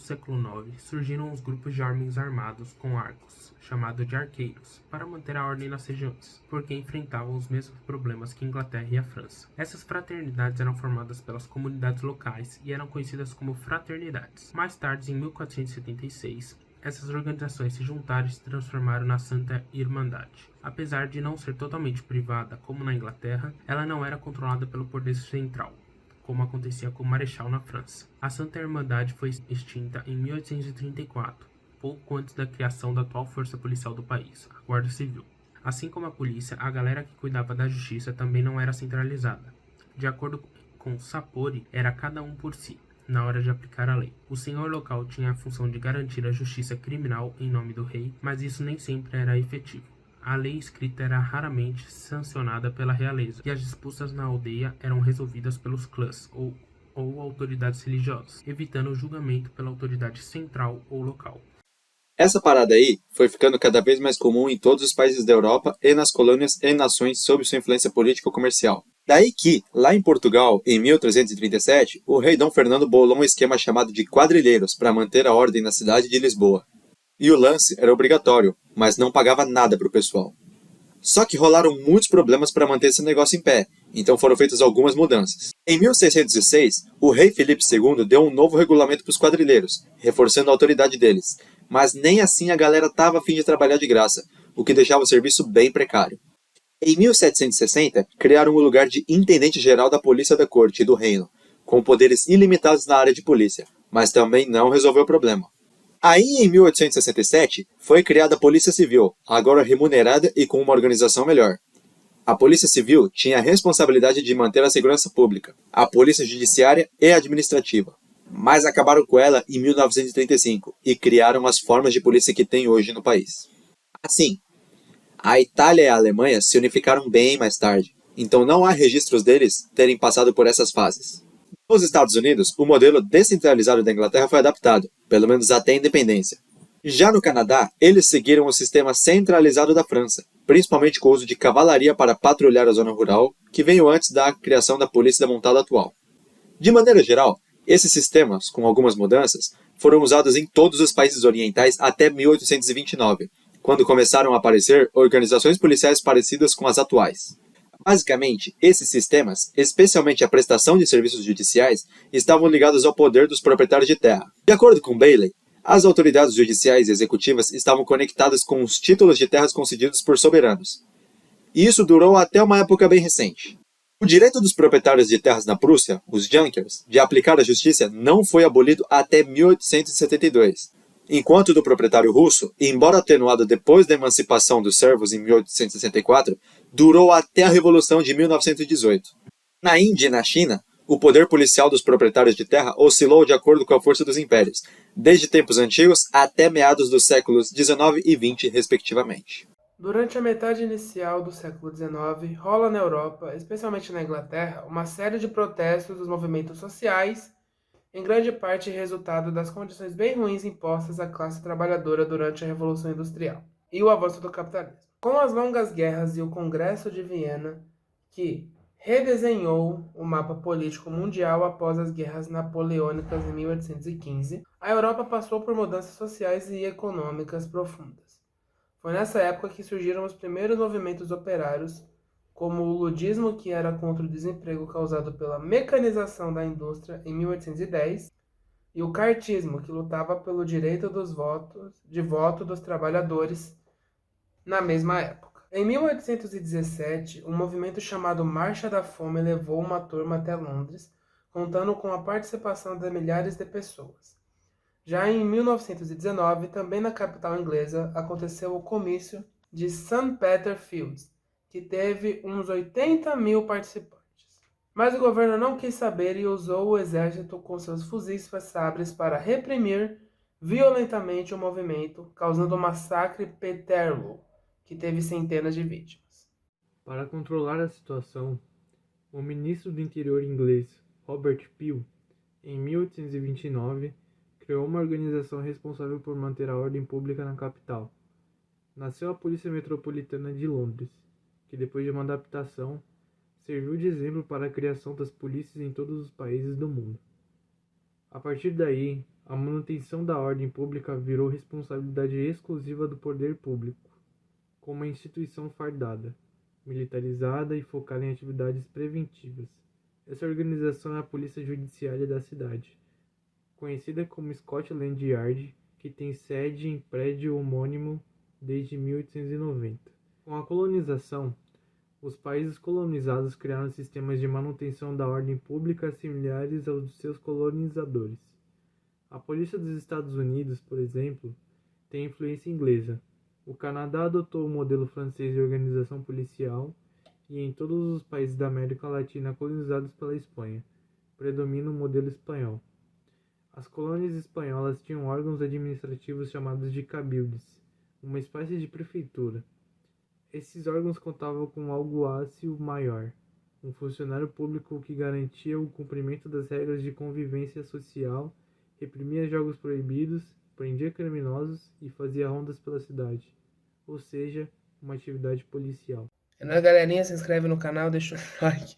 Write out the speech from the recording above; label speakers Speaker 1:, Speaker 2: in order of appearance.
Speaker 1: século IX, surgiram os grupos de homens armados com arcos, chamados de arqueiros, para manter a ordem nas regiões, porque enfrentavam os mesmos problemas que a Inglaterra e a França. Essas fraternidades eram formadas pelas comunidades locais e eram conhecidas como fraternidades. Mais tarde, em 1476, essas organizações se juntaram e se transformaram na Santa Irmandade. Apesar de não ser totalmente privada, como na Inglaterra, ela não era controlada pelo poder central, como acontecia com o Marechal na França. A Santa Irmandade foi extinta em 1834, pouco antes da criação da atual força policial do país, a Guarda Civil. Assim como a polícia, a galera que cuidava da justiça também não era centralizada. De acordo com Sapori, era cada um por si, na hora de aplicar a lei. O senhor local tinha a função de garantir a justiça criminal em nome do rei, mas isso nem sempre era efetivo. A lei escrita era raramente sancionada pela realeza, e as disputas na aldeia eram resolvidas pelos clãs ou autoridades religiosas, evitando o julgamento pela autoridade central ou local.
Speaker 2: Essa parada aí foi ficando cada vez mais comum em todos os países da Europa e nas colônias e nações sob sua influência política ou comercial. Daí que, lá em Portugal, em 1337, o rei Dom Fernando bolou um esquema chamado de quadrilheiros para manter a ordem na cidade de Lisboa. E o lance era obrigatório, mas não pagava nada pro pessoal. Só que rolaram muitos problemas para manter esse negócio em pé, então foram feitas algumas mudanças. Em 1606, o rei Filipe II deu um novo regulamento para os quadrilheiros, reforçando a autoridade deles. Mas nem assim a galera tava a fim de trabalhar de graça, o que deixava o serviço bem precário. Em 1760, criaram o lugar de Intendente-Geral da Polícia da Corte e do Reino, com poderes ilimitados na área de polícia, mas também não resolveu o problema. Aí, em 1867, foi criada a Polícia Civil, agora remunerada e com uma organização melhor. A Polícia Civil tinha a responsabilidade de manter a segurança pública, a Polícia Judiciária e Administrativa. Mas acabaram com ela em 1935 e criaram as formas de polícia que tem hoje no país. Assim, a Itália e a Alemanha se unificaram bem mais tarde, então não há registros deles terem passado por essas fases. Nos Estados Unidos, o modelo descentralizado da Inglaterra foi adaptado, pelo menos até a independência. Já no Canadá, eles seguiram o sistema centralizado da França, principalmente com o uso de cavalaria para patrulhar a zona rural, que veio antes da criação da polícia montada atual. De maneira geral, esses sistemas, com algumas mudanças, foram usados em todos os países orientais até 1829, quando começaram a aparecer organizações policiais parecidas com as atuais. Basicamente, esses sistemas, especialmente a prestação de serviços judiciais, estavam ligados ao poder dos proprietários de terra. De acordo com Bailey, as autoridades judiciais e executivas estavam conectadas com os títulos de terras concedidos por soberanos. E isso durou até uma época bem recente. O direito dos proprietários de terras na Prússia, os Junkers, de aplicar a justiça não foi abolido até 1872. Enquanto o do proprietário russo, embora atenuado depois da emancipação dos servos em 1864, durou até a Revolução de 1918. Na Índia e na China, o poder policial dos proprietários de terra oscilou de acordo com a força dos impérios, desde tempos antigos até meados dos séculos XIX e XX, respectivamente.
Speaker 3: Durante a metade inicial do século XIX, rola na Europa, especialmente na Inglaterra, uma série de protestos dos movimentos sociais, em grande parte resultado das condições bem ruins impostas à classe trabalhadora durante a Revolução Industrial e o avanço do capitalismo. Com as longas guerras e o Congresso de Viena, que redesenhou o mapa político mundial após as guerras napoleônicas em 1815, a Europa passou por mudanças sociais e econômicas profundas. Foi nessa época que surgiram os primeiros movimentos operários, como o ludismo, que era contra o desemprego causado pela mecanização da indústria em 1810, e o cartismo, que lutava pelo direito de voto dos trabalhadores na mesma época. Em 1817, um movimento chamado Marcha da Fome levou uma turma até Londres, contando com a participação de milhares de pessoas. Já em 1919, também na capital inglesa, aconteceu o comício de St. Peter Fields, que teve uns 80 mil participantes. Mas o governo não quis saber e usou o exército com seus fuzis sabres para reprimir violentamente o movimento, causando o massacre Peterloo, que teve centenas de vítimas.
Speaker 1: Para controlar a situação, o ministro do Interior inglês, Robert Peel, em 1829, criou uma organização responsável por manter a ordem pública na capital. Nasceu a Polícia Metropolitana de Londres, que depois de uma adaptação, serviu de exemplo para a criação das polícias em todos os países do mundo. A partir daí,
Speaker 4: A manutenção da ordem pública virou responsabilidade exclusiva do poder público, como uma instituição fardada, militarizada e focada em atividades preventivas. Essa organização é a Polícia Judiciária da cidade, conhecida como Scotland Yard, que tem sede em prédio homônimo desde 1890. Com a colonização, os países colonizados criaram sistemas de manutenção da ordem pública similares aos de seus colonizadores. A polícia dos Estados Unidos, por exemplo, tem influência inglesa. O Canadá adotou o modelo francês de organização policial e em todos os países da América Latina colonizados pela Espanha, predomina o modelo espanhol. As colônias espanholas tinham órgãos administrativos chamados de cabildes, uma espécie de prefeitura. Esses órgãos contavam com um alguacil maior, um funcionário público que garantia o cumprimento das regras de convivência social, reprimia jogos proibidos, prendia criminosos e fazia rondas pela cidade, ou seja, uma atividade policial.
Speaker 3: É nóis, galerinha, se inscreve no canal, deixa o like.